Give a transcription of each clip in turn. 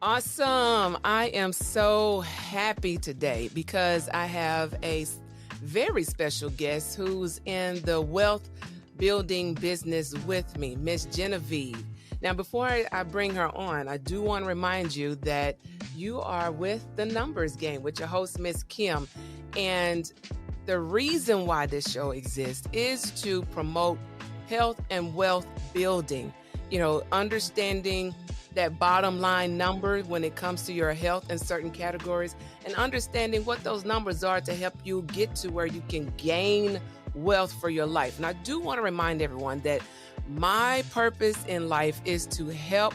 Awesome. I am so happy today because I have a very special guest who's in the wealth building business with me, Miss Genevieve. Now, before I bring her on, I do want to remind you that you are with the Numbers Game with your host, Miss Kim. And the reason why this show exists is to promote health and wealth building, understanding that bottom line number when it comes to your health in certain categories and understanding what those numbers are to help you get to where you can gain wealth for your life. And I do want to remind everyone that my purpose in life is to help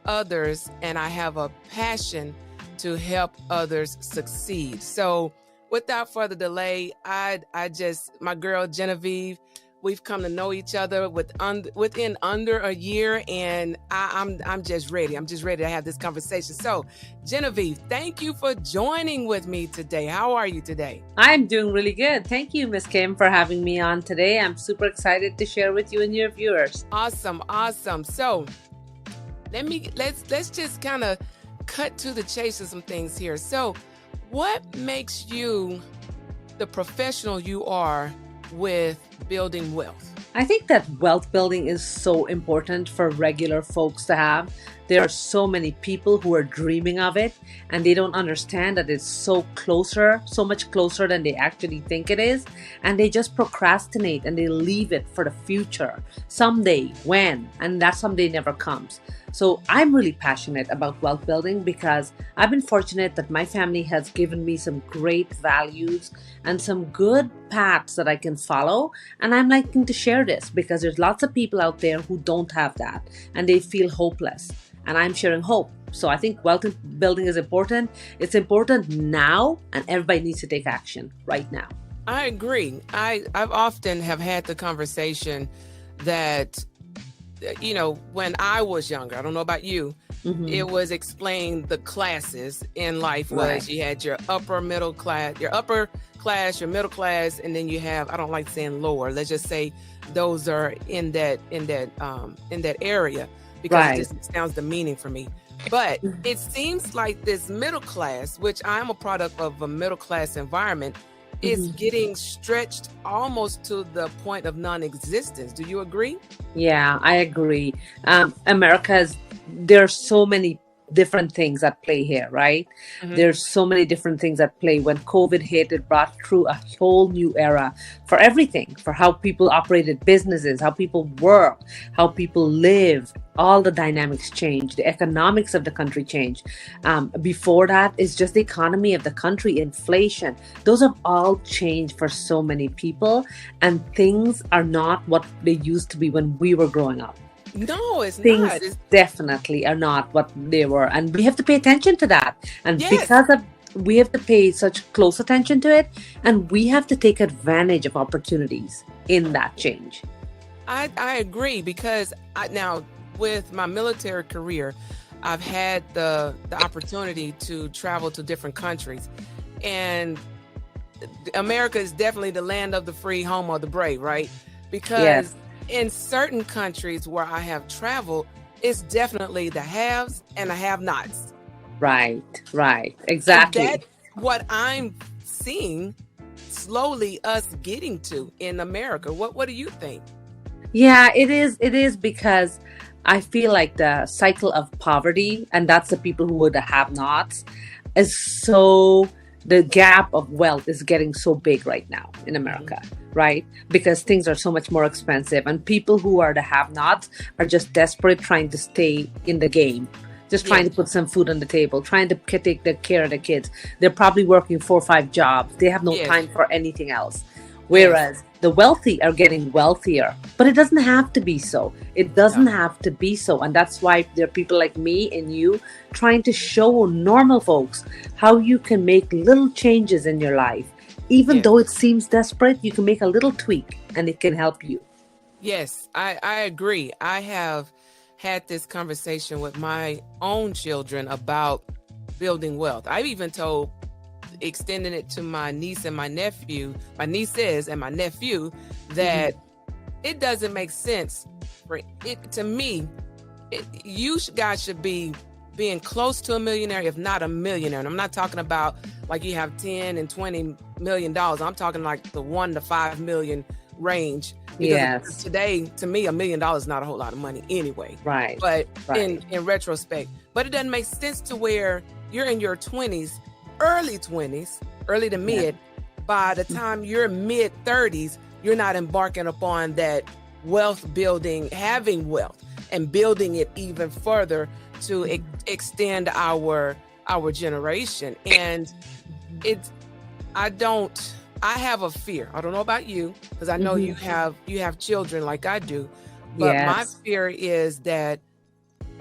others, and I have a passion to help others succeed. So without further delay, my girl Genevieve, we've come to know each other within under a year, and I'm just ready. I'm just ready to have this conversation. So, Genevieve, thank you for joining with me today. How are you today? I'm doing really good. Thank you, Miss Kim, for having me on today. I'm super excited to share with you and your viewers. Awesome. So, let's just kind of cut to the chase of some things here. So, what makes you the professional you are with building wealth? I think that wealth building is so important for regular folks to have. There are so many people who are dreaming of it and they don't understand that it's so much closer than they actually think it is. And they just procrastinate and they leave it for the future. Someday, when, and that someday never comes. So I'm really passionate about wealth building because I've been fortunate that my family has given me some great values and some good paths that I can follow. And I'm liking to share this because there's lots of people out there who don't have that and they feel hopeless. And I'm sharing hope. So I think wealth building is important. It's important now, and everybody needs to take action right now. I agree. I've often have had the conversation that, when I was younger, I don't know about you, it was explained the classes in life was you had your upper middle class, your middle class, and then you have, I don't like saying lower. Let's just say those are in that area because it just sounds demeaning for me. But it seems like this middle class, which I'm a product of a middle class environment, is getting stretched almost to the point of non-existence. Do you agree? Yeah, I agree. There are so many different things at play here, right? There's so many different things at play. When COVID hit, it brought through a whole new era for everything, for how people operated businesses, how people work, how people live. All the dynamics change. The economics of the country changed. Before that, it's just the economy of the country, inflation. Those have all changed for so many people, and things are not what they used to be when we were growing up. No, it's Things not. definitely are not what they were, and we have to pay attention to that. And Yes. because of we have to pay such close attention to it, and we have to take advantage of opportunities in that change. I agree because now with my military career, I've had the opportunity to travel to different countries, and America is definitely the land of the free, home of the brave, right? Because in certain countries where I have traveled, it's definitely the haves and the have-nots. Right, exactly. And that's what I'm seeing slowly us getting to in America. What do you think? Yeah, it is because I feel like the cycle of poverty, and that's the people who would have nots, is so the gap of wealth is getting so big right now in America, right? Because things are so much more expensive, and people who are the have-nots are just desperate trying to stay in the game, just trying to put some food on the table, trying to take the care of the kids. They're probably working 4 or 5 jobs. They have no time for anything else. Whereas the wealthy are getting wealthier, but it doesn't have to be so. It doesn't have to be so. And that's why there are people like me and you trying to show normal folks how you can make little changes in your life. Even though it seems desperate, you can make a little tweak and it can help you. Yes, I agree. I have had this conversation with my own children about building wealth. I've even extending it to my niece and my nieces and my nephew, that it doesn't make sense for it to me. You guys should be being close to a millionaire, if not a millionaire. And I'm not talking about like you have 10 and 20 million dollars. I'm talking like the 1 to 5 million range. Because today, to me, $1 million is not a whole lot of money anyway. Right. But in retrospect, but it doesn't make sense to where you're in your 20s, early to mid. By the time you're mid 30s, you're not embarking upon that wealth building, having wealth and building it even further to extend our generation. And I have a fear. I don't know about you, because I know you have children like I do. But my fear is that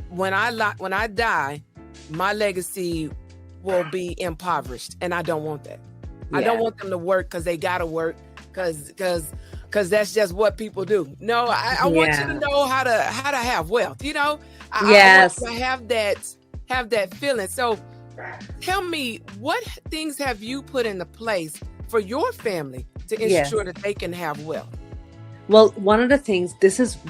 when I die, my legacy will be impoverished, and I don't want that. I don't want them to work because they gotta work because that's just what people do. No, I want you to know how to have wealth. You know, I want you to have that feeling. So, tell me, what things have you put into place for your family to ensure that they can have wealth? Well, one of the things,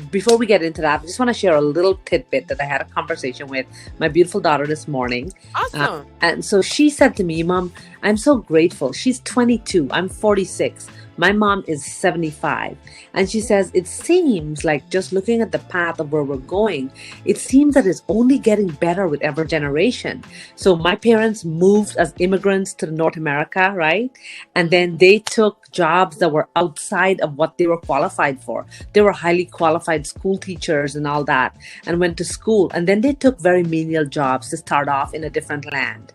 before we get into that, I just want to share a little tidbit that I had a conversation with my beautiful daughter this morning. Awesome. And so she said to me, Mom, I'm so grateful. She's 22. I'm 46. My mom is 75. And she says, it seems like, just looking at the path of where we're going, it seems that it's only getting better with every generation. So my parents moved as immigrants to North America, right? And then they took jobs that were outside of what they were qualified for. They were highly qualified school teachers and all that, and went to school. And then they took very menial jobs to start off in a different land.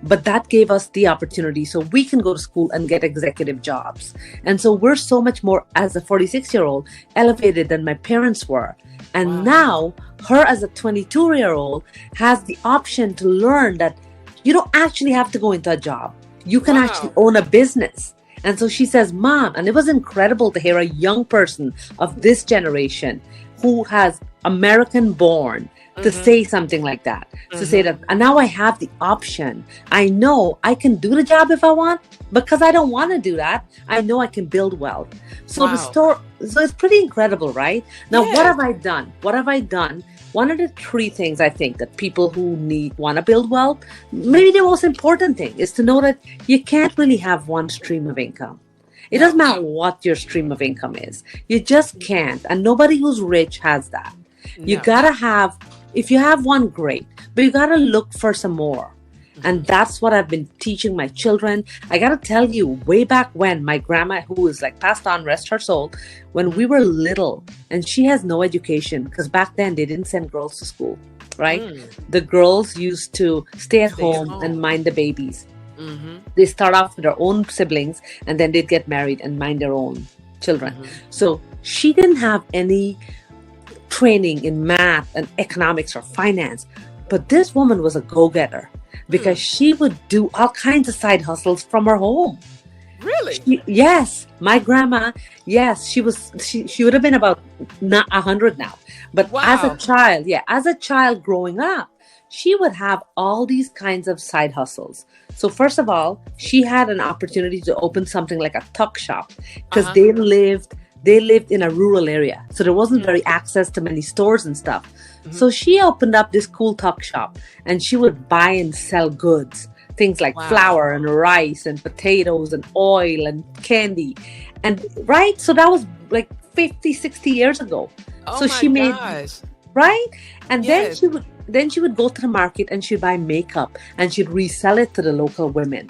But that gave us the opportunity so we can go to school and get executive jobs. And so we're so much more, as a 46-year-old, elevated than my parents were. And now her, as a 22-year-old, has the option to learn that you don't actually have to go into a job. You can actually own a business. And so she says, Mom, and it was incredible to hear a young person of this generation who has American born to say something like that, to say that, and now I have the option. I know I can do the job if I want, because I don't want to do that. I know I can build wealth. So so it's pretty incredible, right? Now, what have I done? One of the 3 things I think that people who want to build wealth, maybe the most important thing is to know that you can't really have one stream of income. It doesn't matter what your stream of income is. You just can't. And nobody who's rich has that. You gotta have, if you have one, great, but you gotta look for some more. And that's what I've been teaching my children. I gotta tell you, way back when, my grandma, who is like passed on, rest her soul, when we were little, and she has no education, because back then they didn't send girls to school, right? The girls used to stay at home and mind the babies. They start off with their own siblings, and then they'd get married and mind their own children. So she didn't have any training in math and economics or finance, but this woman was a go-getter, because she would do all kinds of side hustles from her home. Really? Yes, my grandma. Yes, she would have been about 100 now, but as a child growing up, she would have all these kinds of side hustles. So first of all, she had an opportunity to open something like a tuck shop, because they lived in a rural area. So there wasn't very access to many stores and stuff. So she opened up this cool tuck shop, and she would buy and sell goods, things like flour and rice and potatoes and oil and candy. And so that was like 50, 60 years ago. Oh, so my she made, gosh. right? And then she would go to the market and she'd buy makeup and she'd resell it to the local women.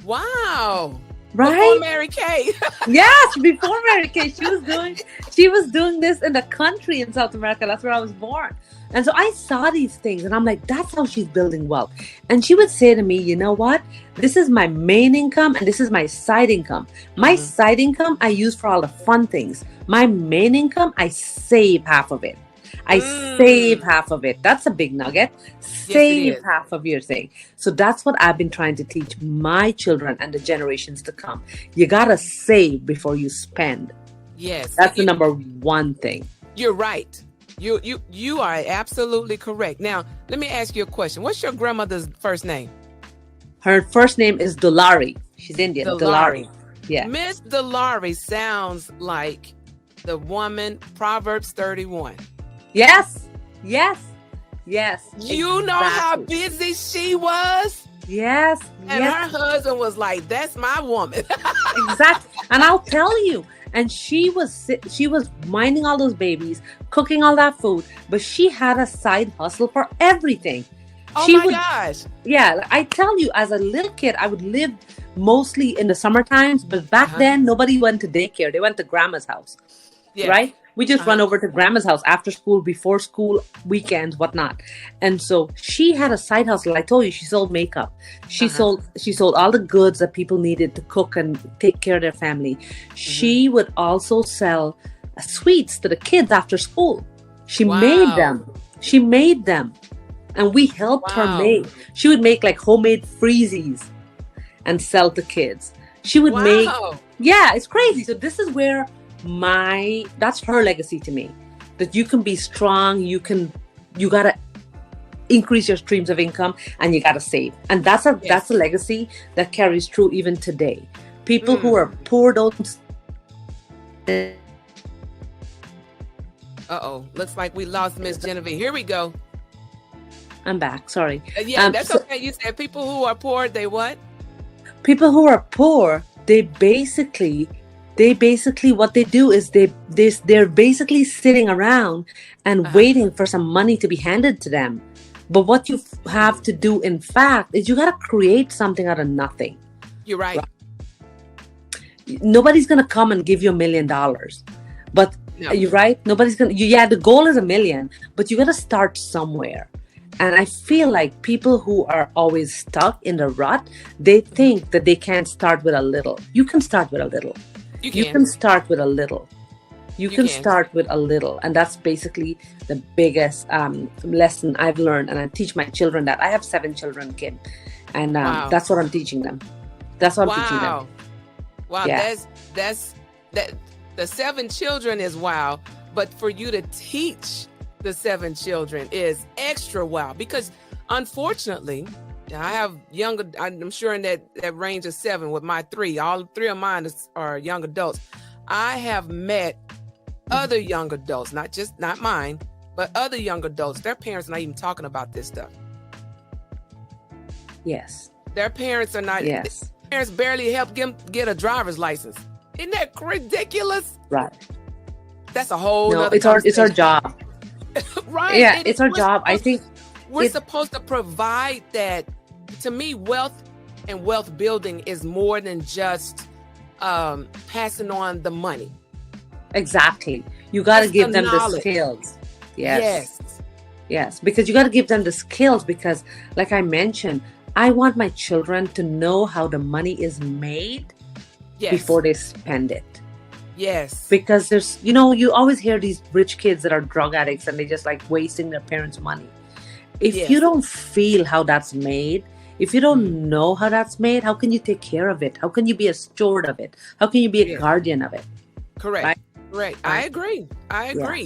Wow. Right? Before Mary Kay. Yes, before Mary Kay. She was doing this in the country in South America. That's where I was born. And so I saw these things and I'm like, that's how she's building wealth. And she would say to me, you know what? This is my main income and this is my side income. My side income I use for all the fun things. My main income, I save half of it. Save half of it. That's a big nugget. Save half of your thing. So that's what I've been trying to teach my children and the generations to come. You gotta save before you spend. Yes. That's the number 1 thing. You're right. You are absolutely correct. Now, let me ask you a question. What's your grandmother's first name? Her first name is Dolari. She's Indian. Dolari. Yeah. Miss Dolari sounds like the woman, Proverbs 31. Yes. Yes. Yes. You know how Exactly. busy she was? Yes. And Yes. her husband was like, that's my woman. Exactly. And I'll tell you, and she was minding all those babies, cooking all that food, but she had a side hustle for everything. Oh She my would, gosh. yeah, I tell you, as a little kid, I would live mostly in the summer times, but back Uh-huh. then nobody went to daycare. They went to grandma's house, Yes. right? We just Uh-huh. run over to grandma's house after school, before school, weekends, whatnot. And so she had a side hustle. I told you, she sold makeup. Uh-huh. She sold all the goods that people needed to cook and take care of their family. She would also sell sweets to the kids after school. She made Wow. them. She made them. And we helped her Wow. make. She would make like homemade freezies and sell to kids. She would make, Wow. yeah, it's crazy. So this is where that's her legacy to me. That you can be strong, you gotta increase your streams of income, and you gotta save. And that's a legacy that carries through even today. People who are poor don't. Uh-oh. Looks like we lost Miss Genevieve. Here we go. I'm back. Sorry. Yeah, that's okay. You said people who are poor, they what? People who are poor, they basically what they do is they're basically sitting around and waiting for some money to be handed to them. But what you have to do, in fact, is you got to create something out of nothing. You're right. Nobody's going to come and give you $1 million. But you're right. Nobody's going to, yeah, the goal is $1 million, but you got to start somewhere. And I feel like people who are always stuck in the rut, they think that they can't start with a little. You can start with a little. You can start with a little. You can start with a little. And that's basically the biggest lesson I've learned. And I teach my children that. I have 7 children, Kim. And that's what I'm teaching them. That's what I'm teaching them. Wow. Yeah. That's the 7 children is wow. But for you to teach the 7 children is extra wow. Because unfortunately, I have I'm sure in that range of 7 with my 3. All 3 of mine are young adults. I have met other young adults, not mine, but other young adults. Their parents are not even talking about this stuff. Yes. Their parents are not. Yes. Their parents barely help them get a driver's license. Isn't that ridiculous? Right. That's a whole. No, it's our job. Right. Yeah, it's our job. I think we're supposed to provide that. To me, wealth and wealth building is more than just passing on the money. Exactly. You got to give them the skills. Yes. Because you got to give them the skills, because like I mentioned, I want my children to know how the money is made before they spend it. Yes. Because there's, you always hear these rich kids that are drug addicts and they just like wasting their parents' money. If you don't feel how that's made, if you don't know how that's made, how can you take care of it? How can you be a steward of it? How can you be a guardian of it? Correct. Right? Right. I agree. Yeah.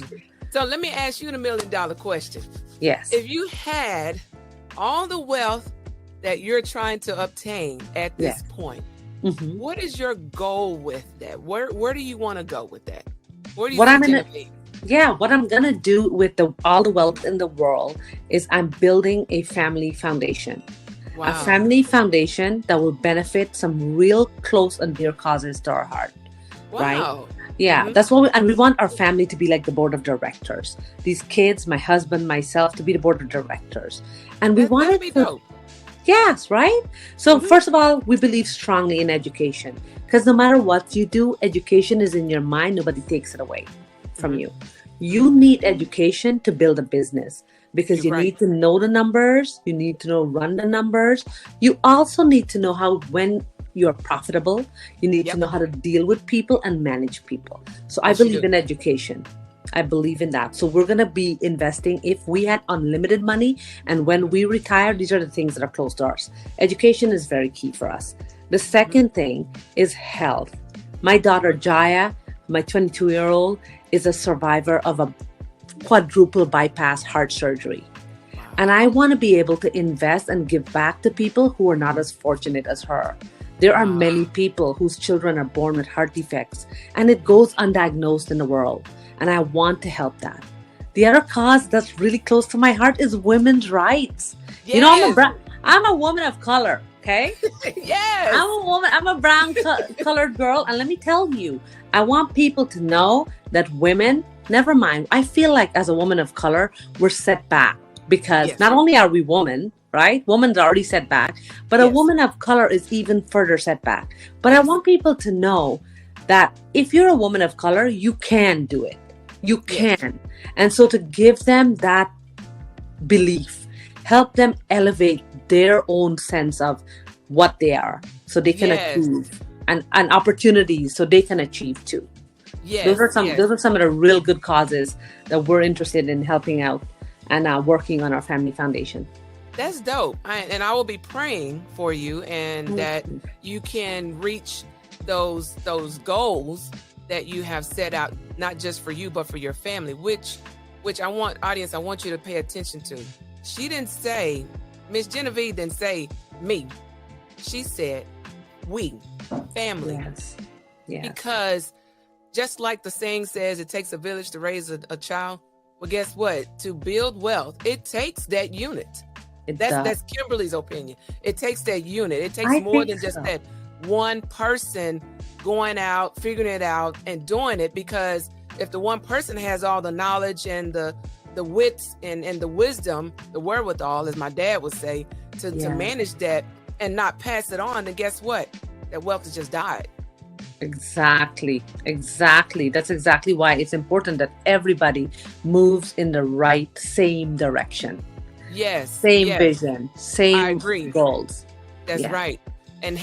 So let me ask you the $1 million question. Yes. If you had all the wealth that you're trying to obtain at this point, what is your goal with that? Where do you want to go with that? Where do you think it's going to be? Yeah, what I'm going to do with all the wealth in the world is I'm building a family foundation. Wow. A family foundation that will benefit some real close and dear causes to our heart. Wow. Right? Yeah, that's what we want our family to be like the board of directors. These kids, my husband, myself, to be the board of directors. And we want it to... Yes, right? So first of all, we believe strongly in education, because no matter what you do, education is in your mind. Nobody takes it away from you. You need education to build a business, because you need to know the numbers. You need to run the numbers. You also need to know when you're profitable. You need to know how to deal with people and manage people. So I believe in education. I believe in that. So we're going to be investing. If we had unlimited money and when we retire, these are the things that are close to us. Education is very key for us. The second thing is health. My daughter Jaya, my 22-year-old, is a survivor of a quadruple bypass heart surgery. And I want to be able to invest and give back to people who are not as fortunate as her. There are many people whose children are born with heart defects, and it goes undiagnosed in the world. And I want to help that. The other cause that's really close to my heart is women's rights. You know, Yes. I'm a woman of color, okay? Yes. I'm a woman, I'm a brown colored girl, and let me tell you, I want people to know that women, never mind, I feel like as a woman of color, we're set back because Yes. not only are we women, right? Women's already set back, but a Yes. woman of color is even further set back. But I Ex- want people to know that if you're a woman of color, you can do it. You yes. can. And so to give them that belief, help them elevate their own sense of what they are so they can Yes. achieve, and opportunities so they can achieve too. Yes. Yes. Those are some of the real good causes that we're interested in helping out and working on our family foundation. That's dope. And I will be praying for you and that you can reach those goals that you have set out, not just for you, but for your family, which I want you to pay attention to. She didn't say, Miss Genevieve didn't say me. She said we, family. Yes. Yes. Because just like the saying says, it takes a village to raise a child. Well, guess what? To build wealth, it takes that unit. That's Kimberly's opinion. It takes that unit. It takes more than just that one person going out, figuring it out, and doing it. Because if the one person has all the knowledge and the wits and the wisdom, the wherewithal, as my dad would say, to manage that and not pass it on, then guess what? That wealth has just died. Exactly. That's exactly why it's important that everybody moves in the right same direction. Yes. Same vision, same goals. That's right. And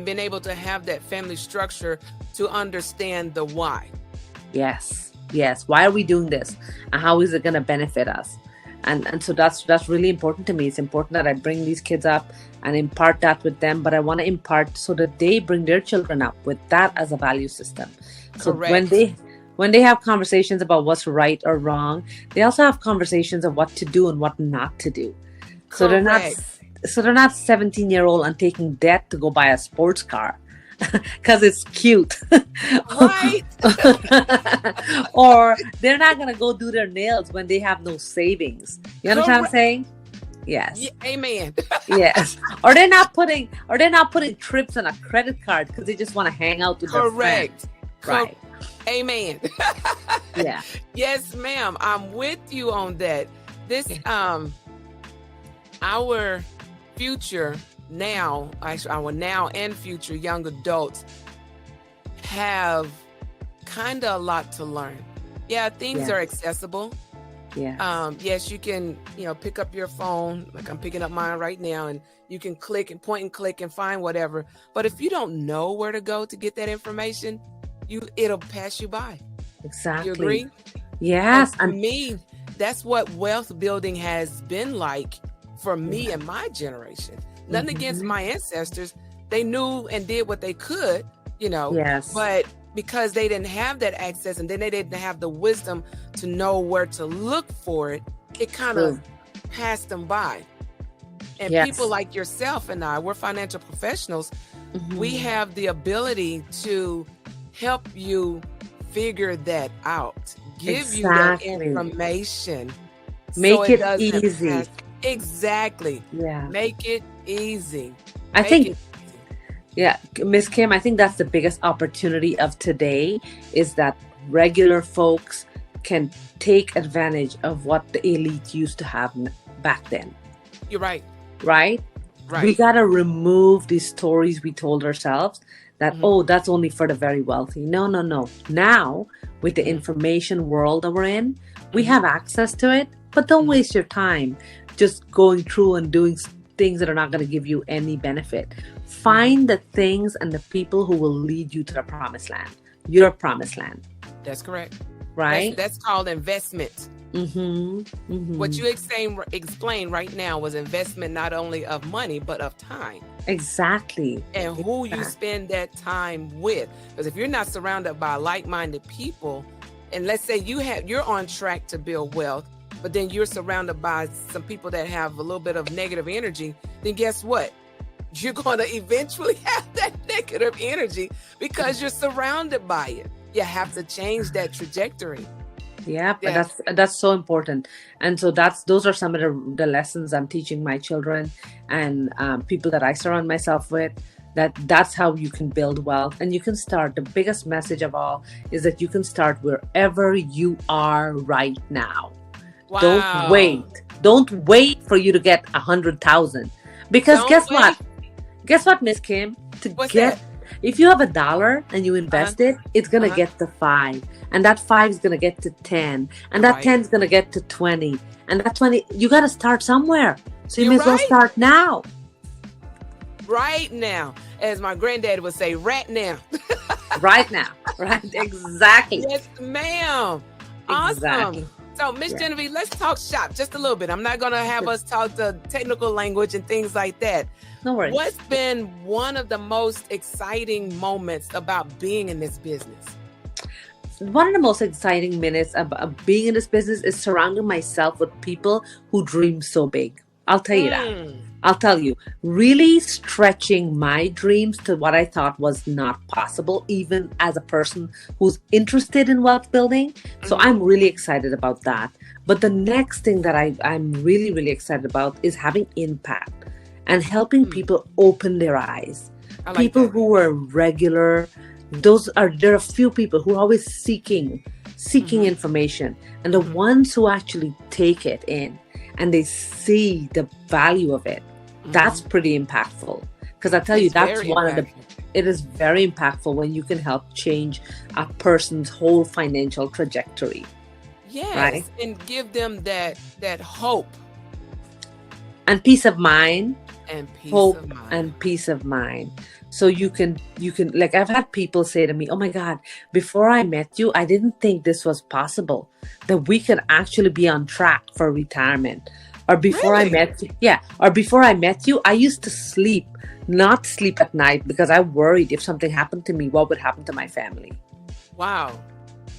being able to have that family structure to understand the why. Yes. Why are we doing this? And how is it going to benefit us? And so that's really important to me. It's important that I bring these kids up and impart that with them, but I want to impart so that they bring their children up with that as a value system. So correct. when they have conversations about what's right or wrong, they also have conversations of what to do and what not to do. So they're not 17-year-old and taking debt to go buy a sports car because it's cute. Right. Or they're not going to go do their nails when they have no savings. You understand what I'm saying? Yes. Yeah, amen. Yes. Or they're not putting trips on a credit card because they just want to hang out with their friends. Right. Amen. Yeah. Yes, ma'am. I'm with you on that. This our future now, our now and future young adults have kind of a lot to learn. Yeah, things are accessible. Yeah. Yes, you can, pick up your phone, like I'm picking up mine right now, and you can click and point and click and find whatever. But if you don't know where to go to get that information, it'll pass you by. Exactly. You agree? Yes. And for me, that's what wealth building has been like for me and my generation. Nothing against my ancestors. They knew and did what they could, Yes. But because they didn't have that access and then they didn't have the wisdom to know where to look for it, it kind of passed them by. And people like yourself and I, we're financial professionals. We have the ability to help you figure that out, give you that information. Make it easy. Exactly. Yeah. Make it easy. I think Miss Kim, I think that's the biggest opportunity of today is that regular folks can take advantage of what the elite used to have back then. You're right. Right? We got to remove these stories we told ourselves that, that's only for the very wealthy. No. Now, with the information world that we're in, we have access to it, but don't waste your time just going through and doing things that are not going to give you any benefit. Find the things and the people who will lead you to the promised land, your promised land. That's correct. Right? That's called investment. What you explained right now was investment not only of money, but of time. Exactly. And who you spend that time with. Because if you're not surrounded by like-minded people, and let's say you're on track to build wealth, but then you're surrounded by some people that have a little bit of negative energy, then guess what? You're going to eventually have that negative energy because you're surrounded by it. You have to change that trajectory. Yeah, but Yeah. that's so important. And so those are some of the lessons I'm teaching my children and people that I surround myself with. That's how you can build wealth, and you can start. The biggest message of all is that you can start wherever you are right now. Don't Wow. wait. Don't wait for you to get 100,000, because Don't guess what? wait. Guess what, Miss Kim? To What's get, that? if you have $1 and you Uh-huh. invest it, it's gonna Uh-huh. get to 5, and that 5 is gonna get to 10, and All that right. 10 is gonna get to 20, and that 20. You gotta start somewhere, so you You're may as well right. start now. Right now. As my granddad would say, right now. Right now. Right? Exactly. Yes, ma'am. Awesome. Exactly. So, Miss Yeah. Genevieve, let's talk shop just a little bit. I'm not going to have us talk the technical language and things like that. No worries. What's been one of the most exciting moments about being in this business? One of the most exciting minutes of being in this business is surrounding myself with people who dream so big. I'll tell you that. Mm. I'll tell you, really stretching my dreams to what I thought was not possible, even as a person who's interested in wealth building. So Mhm. I'm really excited about that. But the next thing that I'm really, really excited about is having impact and helping people open their eyes. I like People that. who are regular, there are a few people who are always seeking information, and the ones who actually take it in and they see the value of it, that's pretty impactful. Because I tell you, It's that's very one of the, impactful. it is very impactful when you can help change a person's whole financial trajectory, Yes, right? and give them that hope And peace of mind, and peace hope of mind. and peace of mind. So you can like, I've had people say to me, "Oh my God, before I met you, I didn't think this was possible, that we could actually be on track for retirement." Or before I Really? met you, yeah, or before I met you, I used to not sleep at night because I worried if something happened to me, what would happen to my family. Wow.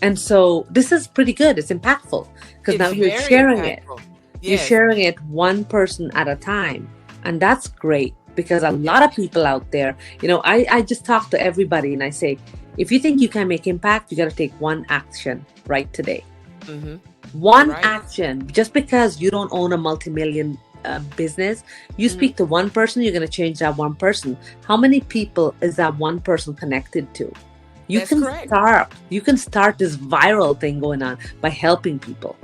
And so this is pretty good. It's impactful because now It's you're very sharing it. impactful. You're Yes. sharing it one person at a time. And that's great, because a lot of people out there, I just talk to everybody and I say, if you think you can make impact, you got to take one action right today. Mm-hmm. One Right. action. Just because you don't own a multi-million business, you speak to one person, you're going to change that one person. How many people is that one person connected to? That's correct. You can start this viral thing going on by helping people.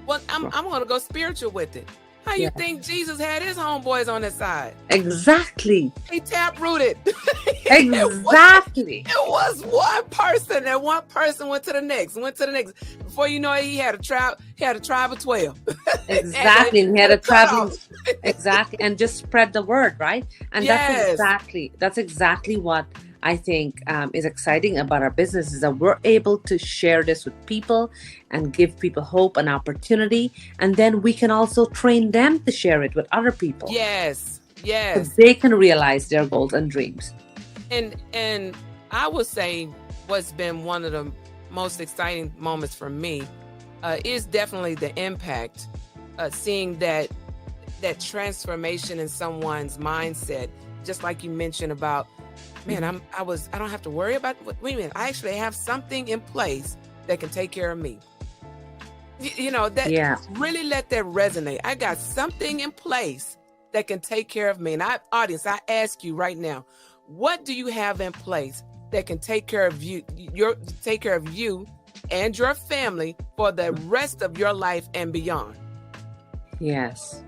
Well, I'm going to go spiritual with it. How you Yeah. think Jesus had his homeboys on his side? Exactly. He taprooted. Exactly. It was one person, and one person went to the next. Before you know it, he had a tribe. He had a tribe of 12. Exactly. And he had a cut traveling. off. Exactly. And just spread the word, right? And Yes. that's exactly what I think is exciting about our business, is that we're able to share this with people and give people hope and opportunity. And then we can also train them to share it with other people. Yes. So Yes. they can realize their goals and dreams. And I would say what's been one of the most exciting moments for me is definitely the impact, seeing that transformation in someone's mindset, just like you mentioned about, man, I don't have to worry about, wait a minute, I actually have something in place that can take care of me. That Yeah. really let that resonate. I got something in place that can take care of me. And audience, I ask you right now, what do you have in place that can take care of you, and your family for the rest of your life and beyond? Yes.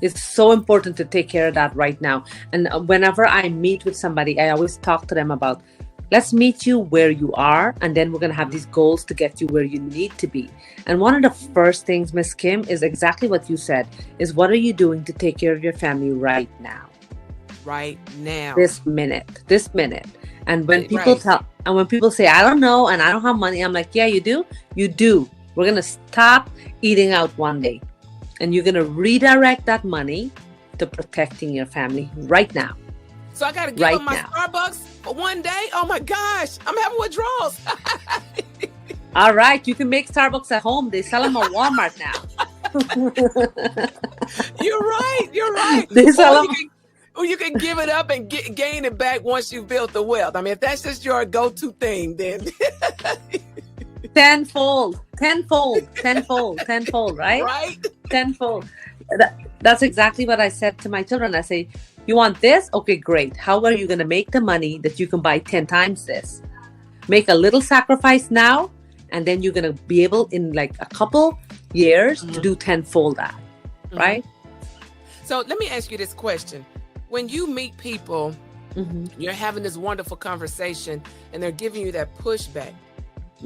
It's so important to take care of that right now. And whenever I meet with somebody, I always talk to them about, let's meet you where you are, and then we're going to have these goals to get you where you need to be. And one of the first things, Miss Kim, is exactly what you said, is what are you doing to take care of your family right now? Right now. This minute. And when people Right. when people say, I don't know, and I don't have money, I'm like, yeah, you do. We're going to stop eating out one day, and you're going to redirect that money to protecting your family right now. So I got to give Right up my now. Starbucks for one day? Oh my gosh, I'm having withdrawals. All right, you can make Starbucks at home. They sell them at Walmart now. You're right. They sell them. Or you can give it up and gain it back once you've built the wealth. I mean, if that's just your go-to thing, then tenfold, tenfold, tenfold, tenfold, right? right? Tenfold. That's exactly what I said to my children. I say, you want this? Okay, great. How are you going to make the money that you can buy 10 times this? Make a little sacrifice now, and then you're going to be able in like a couple years to do tenfold that, right? So let me ask you this question. When you meet people, you're having this wonderful conversation and they're giving you that pushback.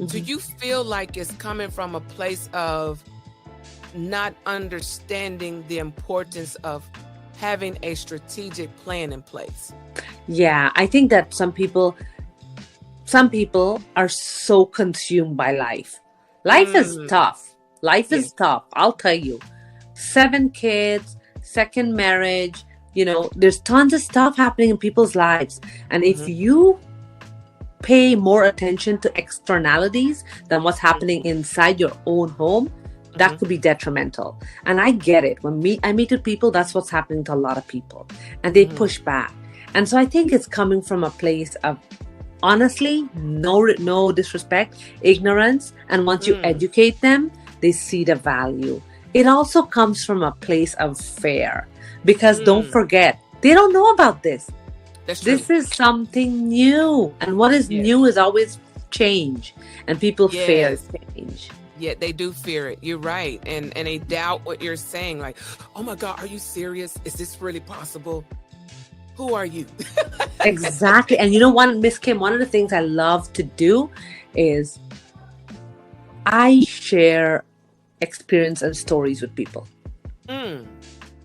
Do you feel like it's coming from a place of not understanding the importance of having a strategic plan in place? Yeah, I think that some people are so consumed by life. Life is tough. Life is tough. I'll tell you. 7 kids, second marriage, there's tons of stuff happening in people's lives. And if you pay more attention to externalities than what's happening inside your own home, that could be detrimental. And I get it. When I meet with people, that's what's happening to a lot of people. And they push back. And so I think it's coming from a place of, honestly, no disrespect, ignorance. And once you educate them, they see the value. It also comes from a place of fear. Because don't forget, they don't know about this. That's true. This is something new. And what is new is always change. And people fear change. Yeah, they do fear it. You're right. And they doubt what you're saying. Like, oh my God, are you serious? Is this really possible? Who are you? Exactly. And you know what, Miss Kim, one of the things I love to do is I share experience and stories with people.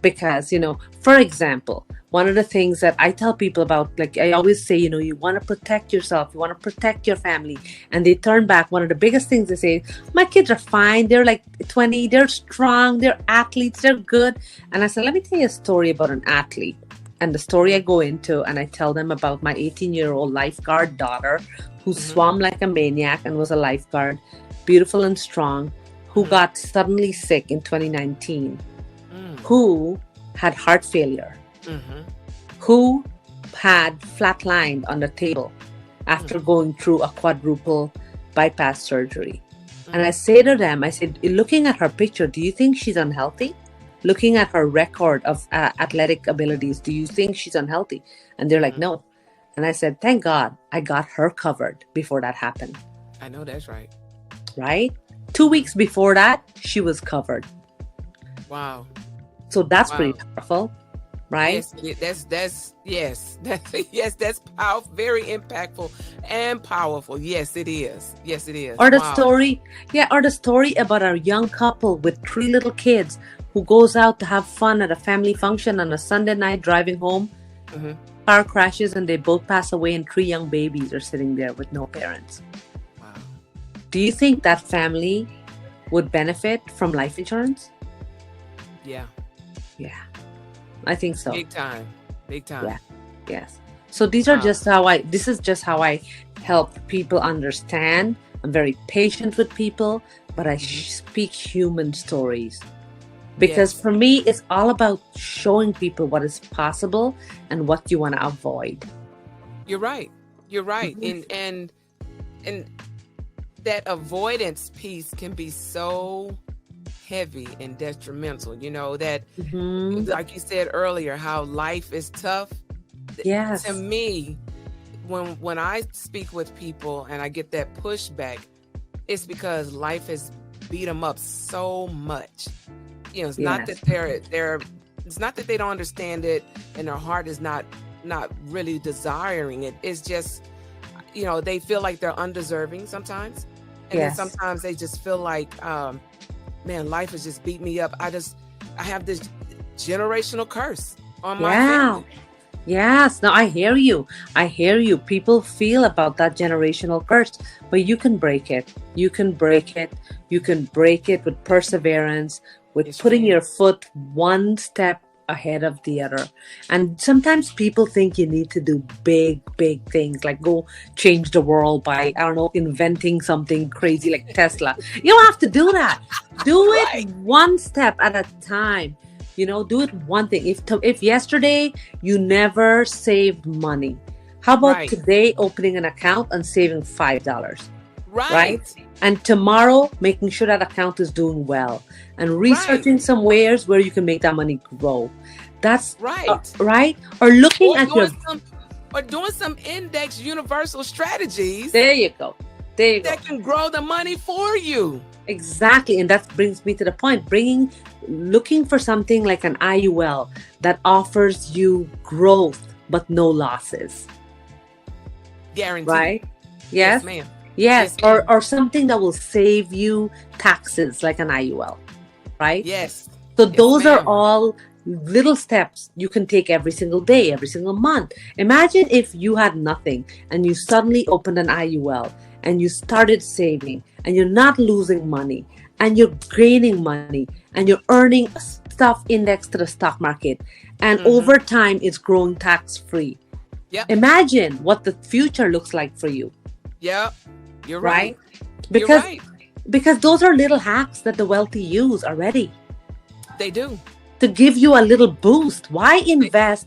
Because, for example, one of the things that I tell people about, like I always say, you want to protect yourself, you want to protect your family. And they turn back. One of the biggest things they say, my kids are fine. They're like 20, they're strong, they're athletes, they're good. And I said, let me tell you a story about an athlete. And the story I go into, and I tell them about my 18-year-old lifeguard daughter who swam like a maniac and was a lifeguard, beautiful and strong, who got suddenly sick in 2019, who had heart failure, who had flatlined on the table after going through a quadruple bypass surgery. And I say to them, I said, looking at her picture, do you think she's unhealthy? Looking at her record of athletic abilities, do you think she's unhealthy? And they're like, no. And I said, thank God I got her covered before that happened. I know that's right. Right? 2 weeks before that, she was covered. Wow. So that's pretty powerful, right? Yes, that's powerful, very impactful and powerful. Yes, it is. Yes, it is. Or the story about a young couple with 3 little kids who goes out to have fun at a family function on a Sunday night, driving home. Car crashes and they both pass away, and 3 young babies are sitting there with no parents. Wow. Do you think that family would benefit from life insurance? Yeah. Yeah, I think so. Big time. Yeah. Yes. So these are this is just how I help people understand. I'm very patient with people, but I speak human stories. Because for me, it's all about showing people what is possible and what you want to avoid. You're right. And that avoidance piece can be so heavy and detrimental, that like you said earlier, how life is tough. Yes. To me, when I speak with people and I get that pushback, it's because life has beat them up so much. It's not that it's not that they don't understand it and their heart is not really desiring it. It's just, they feel like they're undeserving sometimes. And then sometimes they just feel like, man, life has just beat me up. I have this generational curse on my family. Yes. No, I hear you. People feel about that generational curse, but you can break it. You can break it with perseverance, with putting your foot one step ahead of the other. And sometimes people think you need to do big things, like go change the world by, I don't know, inventing something crazy like Tesla. You don't have to do that. Do it one step at a time. Do it one thing. If yesterday you never saved money, how about Right. today opening an account and saving $5? Right? Right. And tomorrow, making sure that account is doing well and Right. researching some ways where you can make that money grow. That's Right. right. Or looking Or at your. doing some index universal strategies There you go. There you go. that can grow the money for you. Exactly. And that brings me to the point. Looking for something like an IUL that offers you growth but no losses. Guaranteed. Right? Yes, Yes. ma'am. Yes. Yes, ma'am. Or something that will save you taxes like an IUL. Right? Yes. So Yes, those are ma'am. all little steps you can take every single day, every single month. Imagine if you had nothing and you suddenly opened an IUL and you started saving and you're not losing money and you're gaining money and you're earning stuff indexed to the stock market, and over time it's growing tax free. Yep. Imagine what the future looks like for you. Yep. You're Right? right. You're right. Because those are little hacks that the wealthy use already They do. to give you a little boost. Why invest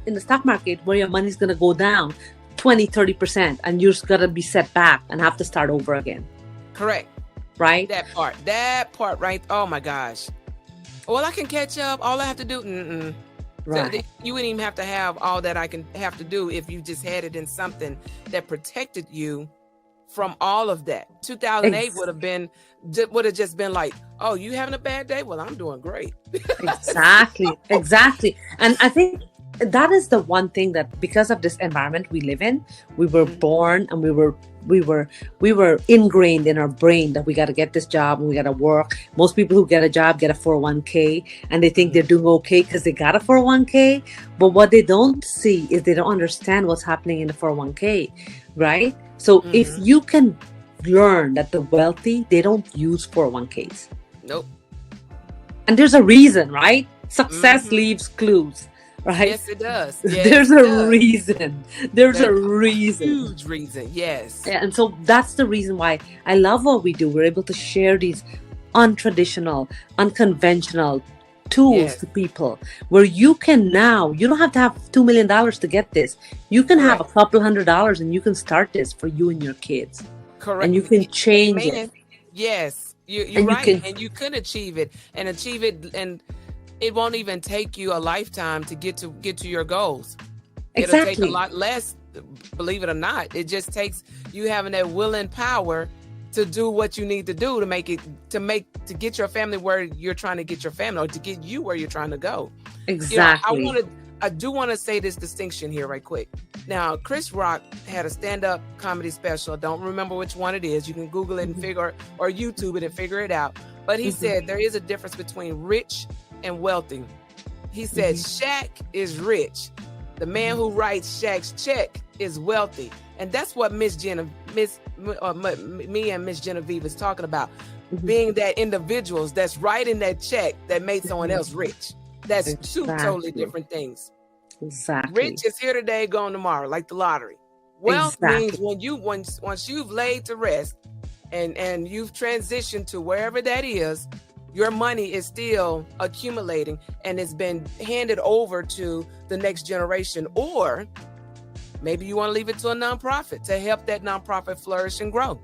in the stock market where your money's going to go down 20-30% and you're just going to be set back and have to start over again? Correct. Right? That part right. Oh my gosh. Well, I can catch up. All I have to do. Right. So you wouldn't even have to have all that I can have to do if you just had it in something that protected you from all of that. 2008 would have just been like, oh, you having a bad day? Well, I'm doing great. Exactly. And I think that is the one thing that, because of this environment we live in, we were born and we were ingrained in our brain that we got to get this job and we got to work. Most people who get a job get a 401k and they think they're doing okay because they got a 401k. But what they don't see is they don't understand what's happening in the 401k, right? So if you can learn that the wealthy, they don't use 401ks. Nope. And there's a reason, right? Success leaves clues, right? Yes, it does. Yes, There's a reason. There's a reason. Huge reason. Yes. And so that's the reason why I love what we do. We're able to share these untraditional, unconventional tools to people where you don't have to have $2 million to get this. You can have a couple $100 and you can start this for you and your kids. Correct. And you can change it. Yes. You're right. And you can achieve it and it won't even take you a lifetime to get to your goals. Exactly. It'll take a lot less, believe it or not. It just takes you having that will and power to do what you need to do to get your family where you're trying to get your family, or to get you where you're trying to go. Exactly. I do want to say this distinction here right quick. Now, Chris Rock had a stand-up comedy special. I don't remember which one it is. You can Google it and figure, or YouTube it and figure it out. But he said there is a difference between rich and wealthy. He said Shaq is rich. The man who writes Shaq's check is wealthy. And that's what me and Miss Genevieve is talking about. Being that individuals that's writing that check that made someone else rich. That's two totally different things. Exactly. Rich is here today, gone tomorrow, like the lottery. Wealth means once you've laid to rest and you've transitioned to wherever that is, your money is still accumulating and it's been handed over to the next generation. Or maybe you want to leave it to a nonprofit to help that nonprofit flourish and grow.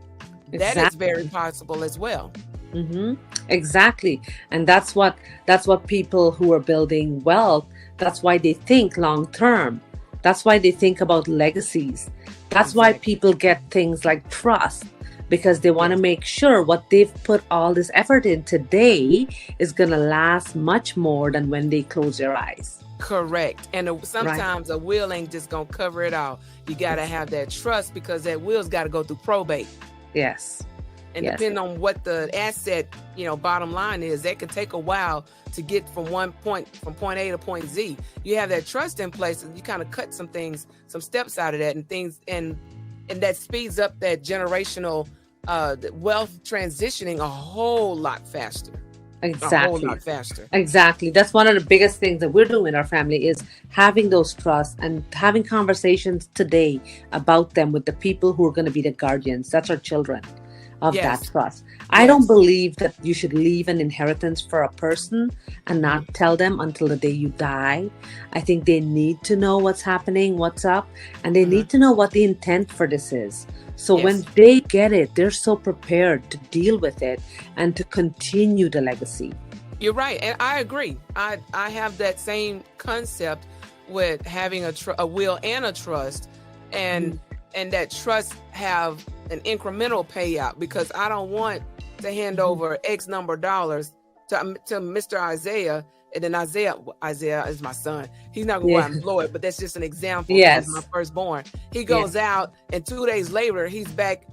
That is very possible as well. Exactly. And that's what people who are building wealth, that's why they think long term. That's why they think about legacies. That's why people get things like trust, because they want to make sure what they've put all this effort in today is going to last much more than when they close their eyes. Correct. And sometimes a will ain't just going to cover it all. You got to have that trust, because that will's got to go through probate. Yes. And depending on what the asset, bottom line is, that could take a while to get from point A to point Z. You have that trust in place, and you kind of cut some steps out of that, and that speeds up that generational wealth transitioning a whole lot faster. Exactly. A whole lot faster. Exactly. That's one of the biggest things that we're doing in our family, is having those trusts and having conversations today about them with the people who are going to be the guardians. That's our children. of that Yes. trust. I don't Yes. believe that you should leave an inheritance for a person and Mhm. not tell them until the day you die. I think they need to know what's happening, what's up, and they Mhm. need to know what the intent for this is. So when Yes. they get it, they're so prepared to deal with it and to continue the legacy. You're right, and I agree. I have that same concept with having a will and a trust, and Mhm. that trust have an incremental payout, because I don't want to hand Mhm. over X number of dollars to Mr. Isaiah, and then Isaiah is my son. He's not gonna go Yeah. out and blow it, but that's just an example because he's my Yes. firstborn. He Yes. goes out, and 2 days later he's back.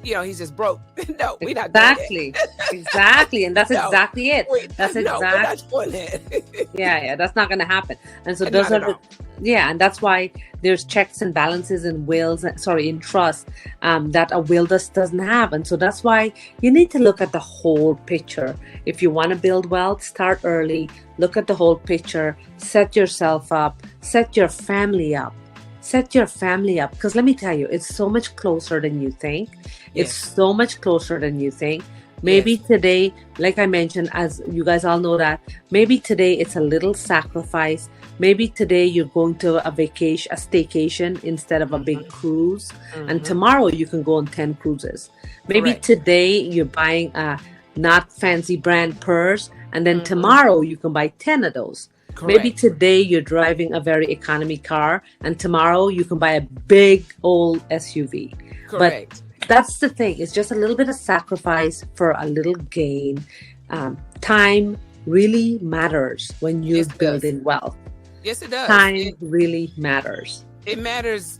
He's just broke. No, we're not doing Exactly. that. Exactly. And that's No, exactly it. That's no, we're exact. not doing that. Yeah, that's not going to happen. And so those Not are at the, all. yeah, and that's why there's checks and balances in wills, sorry, in trust, that a will just doesn't have. And so that's why you need to look at the whole picture. If you want to build wealth, start early, look at the whole picture, set yourself up, set your family up. Set your family up, because let me tell you, it's so much closer than you think. It's Yes. so much closer than you think. Maybe Yes. today, like I mentioned, as you guys all know, that maybe today it's a little sacrifice. Maybe today you're going to a vacation, a staycation instead of a big Hmm. cruise. And Hmm. tomorrow you can go on 10 cruises. Maybe Correct. today you're buying a not fancy brand purse, and then Hmm. tomorrow you can buy 10 of those. Maybe Correct. today you're driving a very economy car, and tomorrow you can buy a big old SUV. But Correct. that's the thing. It's just a little bit of sacrifice for a little gain. Time really matters when you're Yes, it does. building wealth. Yes, it does. Time really matters. It matters.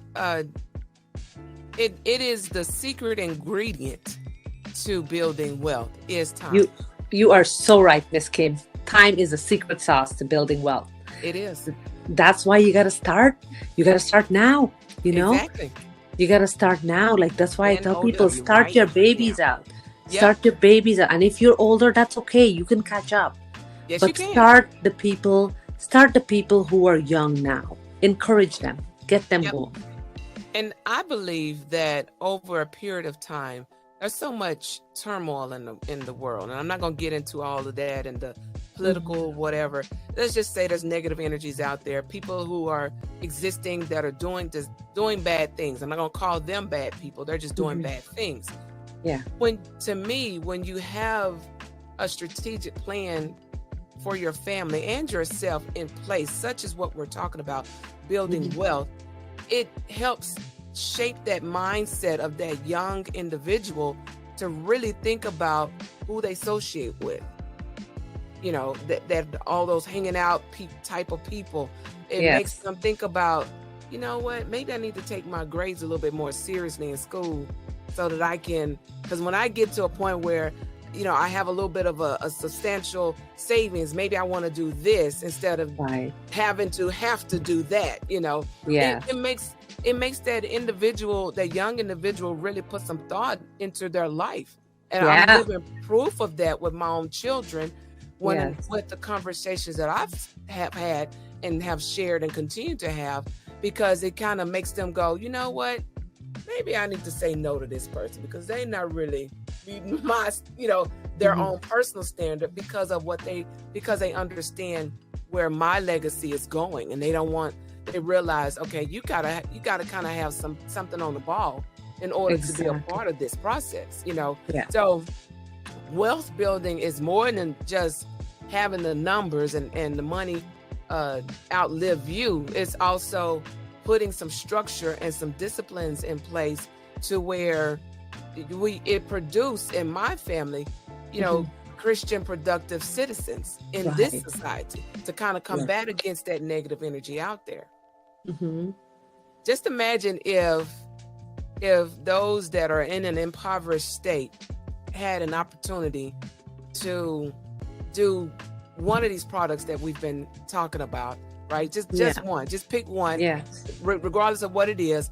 It is the secret ingredient to building wealth is time. You you are so right, Miss Kim. Time is a secret sauce to building wealth. It is. That's why you gotta start. You gotta start now. You know, Exactly. you gotta start now. Like that's why I And tell hold people, up, you're start right your now. babies out. Yep. Start your babies out. And if you're older, that's okay. You can catch up. Yes, you But can. start the people who are young now. Encourage them. Get them Yep. going. And I believe that over a period of time, there's so much turmoil in the world, and I'm not going to get into all of that and the political Mhm. whatever. Let's just say there's negative energies out there, people who are existing that are doing bad things. I'm not going to call them bad people; they're just doing Mhm. bad things. Yeah. When you have a strategic plan for your family and yourself in place, such as what we're talking about, building Mhm. wealth, it helps shape that mindset of that young individual to really think about who they associate with. That all those hanging out type of people, it makes Yes. them think about, you know what, maybe I need to take my grades a little bit more seriously in school so that I can, because when I get to a point where I have a little bit of a substantial savings, maybe I want to do this instead of Right. having to do that. Yeah. It makes that young individual really put some thought into their life. And I'm Yeah. living proof of that with my own children Yes. with the conversations that have had and have shared and continue to have, because it kind of makes them go, you know what, maybe I need to say no to this person because they're not really meeting my, their Mhm. own personal standard because they understand where my legacy is going, and they realize, okay, you gotta kind of have something on the ball in order to be a Exactly. part of this process. Yeah. So wealth building is more than just having the numbers and the money outlive you. It's also putting some structure and some disciplines in place to where it produced in my family, Mhm. Christian productive citizens in this Right. society to kind of Yeah. combat against that negative energy out there. Mhm. Just imagine if those that are in an impoverished state had an opportunity to do one of these products that we've been talking about, right? Just Yeah. one, just pick one, Yes. regardless of what it is,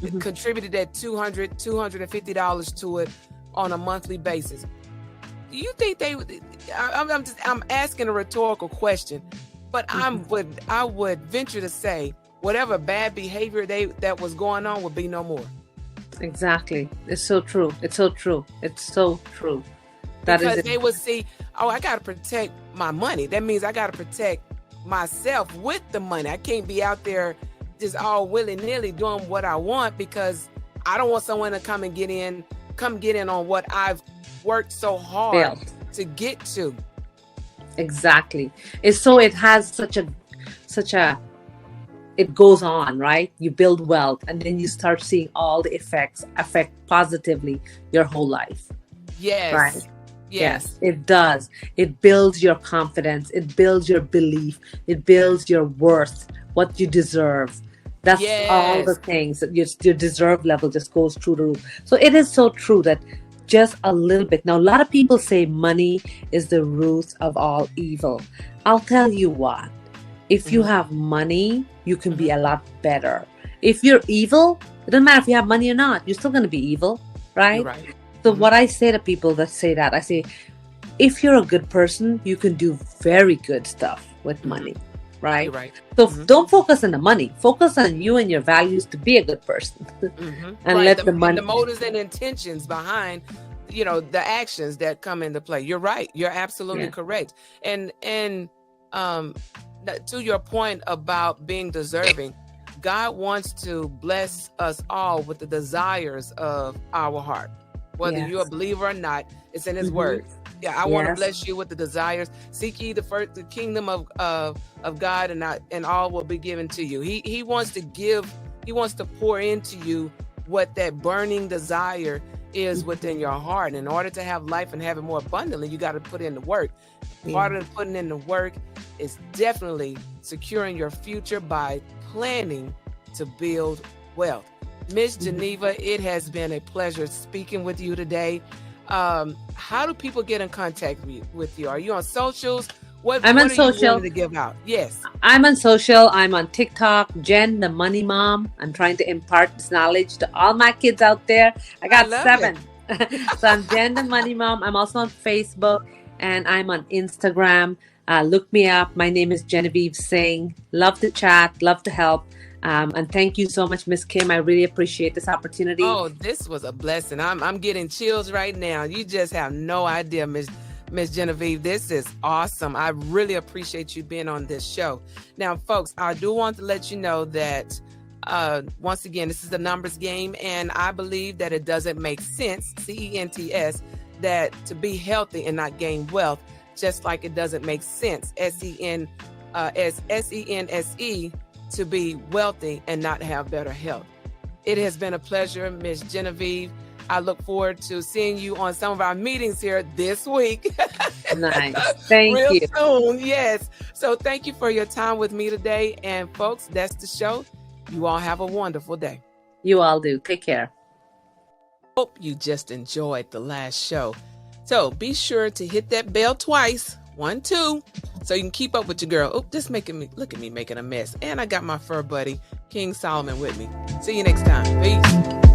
Mhm. contributed that $250 to it on a monthly basis. Do you think they would? I'm asking a rhetorical question, but Mhm. I would venture to say whatever bad behavior that was going on would be no more. Exactly. It's so true. It's so true. It's so true. That is Because it. they would see, oh, I got to protect my money. That means I got to protect myself with the money. I can't be out there just all willy-nilly doing what I want, because I don't want someone to come get in on what I've worked so hard Built. to get to. Exactly. It's so it has such a it goes on, right? You build wealth and then you start seeing all the effects affect positively your whole life. Right. Yes. Yes, it does. It builds your confidence. It builds your belief. It builds your worth, what you deserve. That's all the Yes. things that your deserve level just goes through the roof. So it is so true that just a little bit. Now, a lot of people say money is the root of all evil. I'll tell you what, if you Mhm. have money, you can be Mhm. a lot better. If you're evil, it doesn't matter if you have money or not, you're still going to be evil, You're right? right. So Mhm. what I say to people that say that, I say, if you're a good person, you can do very good stuff with Mhm. money, right? You're right. So Mhm. don't focus on the money. Focus on you and your values to be a good person, Mhm. and Right. let the And money. the motives and intentions behind, the actions that come into play. You're right. You're absolutely Yeah. correct. And um, to your point about being deserving, God wants to bless us all with the desires of our heart. Whether you're a Yes. believer or not, it's in His Mm-hmm. Word. Yeah, I want to Yes. bless you with the desires. Seek ye the kingdom of God, and all will be given to you. He wants to give. He wants to pour into you what that burning desire is within your heart. And in order to have life and have it more abundantly, you got to put in the work. Part Yeah. of putting in the work is definitely securing your future by planning to build wealth. Miss Mhm. Geneva, it has been a pleasure speaking with you today. How do people get in contact with you? Are you on socials? What I'm on What are you social. willing to give out? Yes. I'm on social. I'm on TikTok. Jen, the money mom. I'm trying to impart this knowledge to all my kids out there. I I got love it. 7. So I'm Jen, the money mom. I'm also on Facebook and I'm on Instagram. Look me up. My name is Genevieve Singh. Love to chat. Love to help. And thank you so much, Miss Kim. I really appreciate this opportunity. Oh, this was a blessing. I'm getting chills right now. You just have no idea, Miss Genevieve. This is awesome. I really appreciate you being on this show. Now, folks, I do want to let you know that once again, this is a numbers game, and I believe that it doesn't make sense, CENTS, that to be healthy and not gain wealth, just like it doesn't make sense, SENSE, to be wealthy and not have better health. It has been a pleasure, Miss Genevieve. I look forward to seeing you on some of our meetings here this week. Nice. Thank Real you. soon, yes. So thank you for your time with me today. And folks, that's the show. You all have a wonderful day. You all do. Take care. Hope you just enjoyed the last show. So be sure to hit that bell twice, 1, 2, so you can keep up with your girl. Oh, just look at me making a mess. And I got my fur buddy, King Solomon, with me. See you next time. Peace.